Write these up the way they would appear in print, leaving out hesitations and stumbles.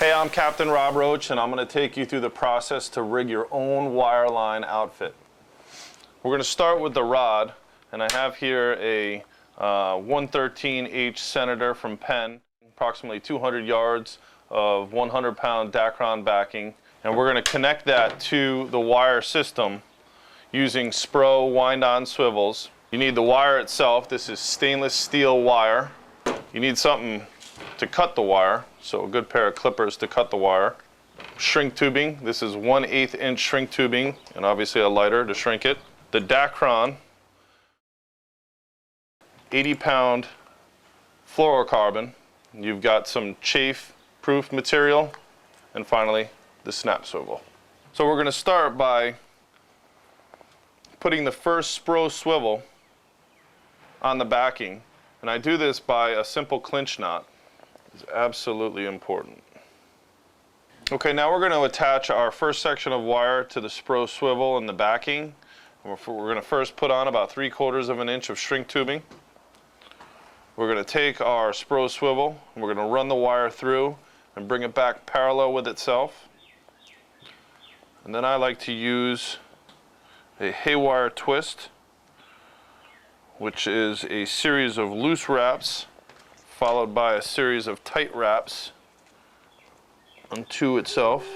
Hey, I'm Captain Robb Roach, and I'm going to take you through the process to rig your own wireline outfit. We're going to start with the rod, and I have here a 113H Senator from Penn, approximately 200 yards of 100-pound Dacron backing, and we're going to connect that to the wire system using Spro wind-on swivels. You need the wire itself. This is stainless steel wire. You need something to cut the wire, so a good pair of clippers to cut the wire. Shrink tubing. This is 1/8 inch shrink tubing, and obviously a lighter to shrink it. The Dacron, 80-pound fluorocarbon. You've got some chafe-proof material, and finally the snap swivel. So we're going to start by putting the first Spro swivel on the backing, and I do this by a simple clinch knot. It's absolutely important. Okay, now we're going to attach our first section of wire to the Spro swivel and the backing. We're going to first put on about 3/4 of an inch of shrink tubing. We're going to take our Spro swivel and we're going to run the wire through and bring it back parallel with itself. And then I like to use a haywire twist, which is a series of loose wraps followed by a series of tight wraps onto itself.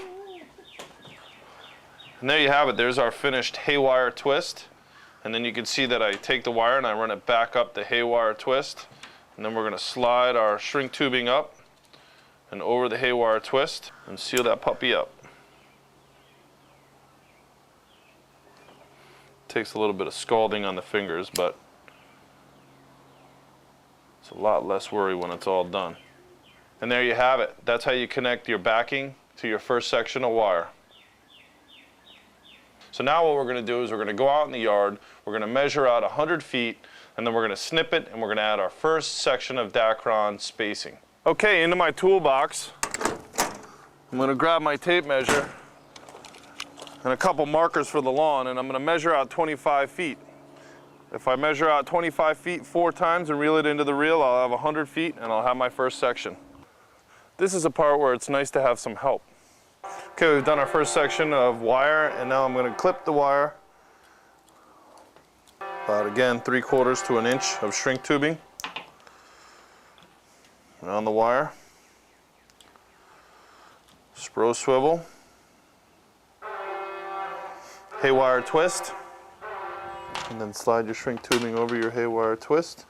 And there you have it. There's our finished haywire twist. And then you can see that I take the wire and I run it back up the haywire twist. And then we're going to slide our shrink tubing up and over the haywire twist and seal that puppy up. Takes a little bit of scalding on the fingers, but it's a lot less worry when it's all done. And there you have it. That's how you connect your backing to your first section of wire. So now what we're going to do is we're going to go out in the yard, we're going to measure out 100 feet, and then we're going to snip it, and we're going to add our first section of Dacron spacing. Okay, into my toolbox, I'm going to grab my tape measure and a couple markers for the lawn, and I'm going to measure out 25 feet. If I measure out 25 feet 4 times and reel it into the reel, I'll have 100 feet and I'll have my first section. This is a part where it's nice to have some help. Okay, we've done our first section of wire, and now I'm going to clip the wire. About, again, 3/4 to an inch of shrink tubing around the wire. Spro swivel. Haywire twist. And then slide your shrink tubing over your haywire twist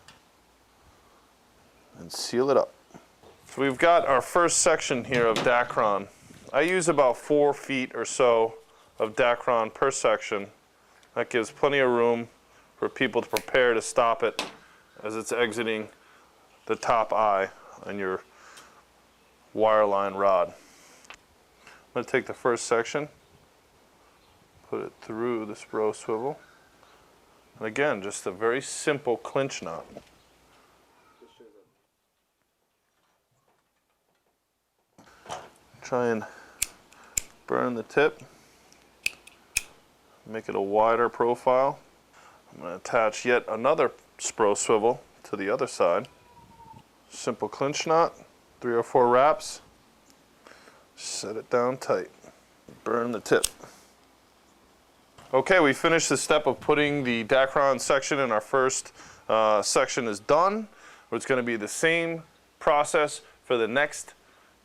and seal it up. So we've got our first section here of Dacron. I use about 4 feet or so of Dacron per section. That gives plenty of room for people to prepare to stop it as it's exiting the top eye on your wireline rod. I'm going to take the first section, put it through the Spro swivel. And again, just a very simple clinch knot. Try and burn the tip. Make it a wider profile. I'm going to attach yet another Spro swivel to the other side. Simple clinch knot, 3 or 4 wraps. Set it down tight. Burn the tip. Okay, we finished the step of putting the Dacron section in. Our first section is done. It's going to be the same process for the next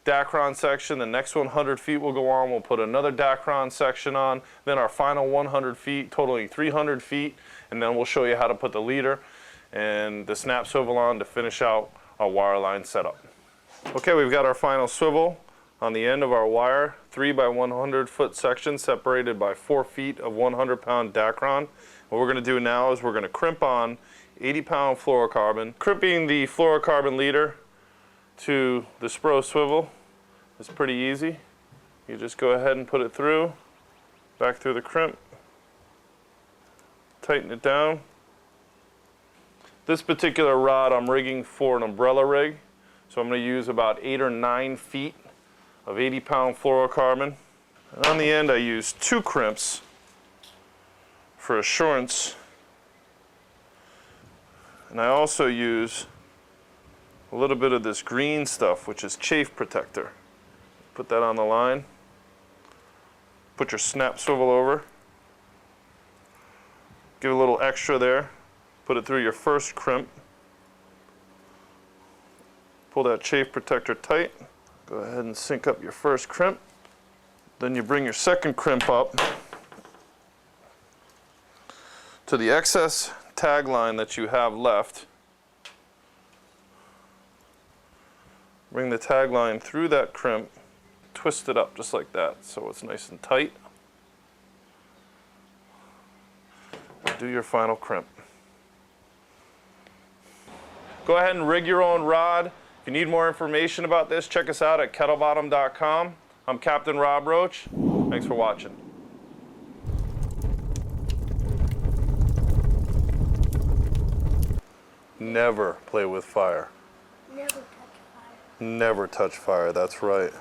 Dacron section. The next 100 feet will go on. We'll put another Dacron section on. Then our final 100 feet, totaling 300 feet. And then we'll show you how to put the leader and the snap swivel on to finish out our wireline setup. Okay, we've got our final swivel on the end of our wire, 3 by 100 foot section separated by 4 feet of 100-pound Dacron. What we're going to do now is we're going to crimp on 80-pound fluorocarbon. Crimping the fluorocarbon leader to the Spro swivel is pretty easy. You just go ahead and put it through, back through the crimp, tighten it down. This particular rod I'm rigging for an umbrella rig, so I'm going to use about 8 or 9 feet of 80-pound fluorocarbon. And on the end I use 2 crimps for assurance, and I also use a little bit of this green stuff, which is chafe protector. Put that on the line. Put your snap swivel over. Give a little extra there. Put it through your first crimp. Pull that chafe protector tight. Go ahead and sync up your first crimp. Then you bring your second crimp up to the excess tag line that you have left. Bring the tag line through that crimp, twist it up just like that so it's nice and tight. Do your final crimp. Go ahead and rig your own rod. If you need more information about this, check us out at kettlebottom.com. I'm Captain Robb Roach. Thanks for watching. Never play with fire. Never touch fire. Never touch fire, that's right.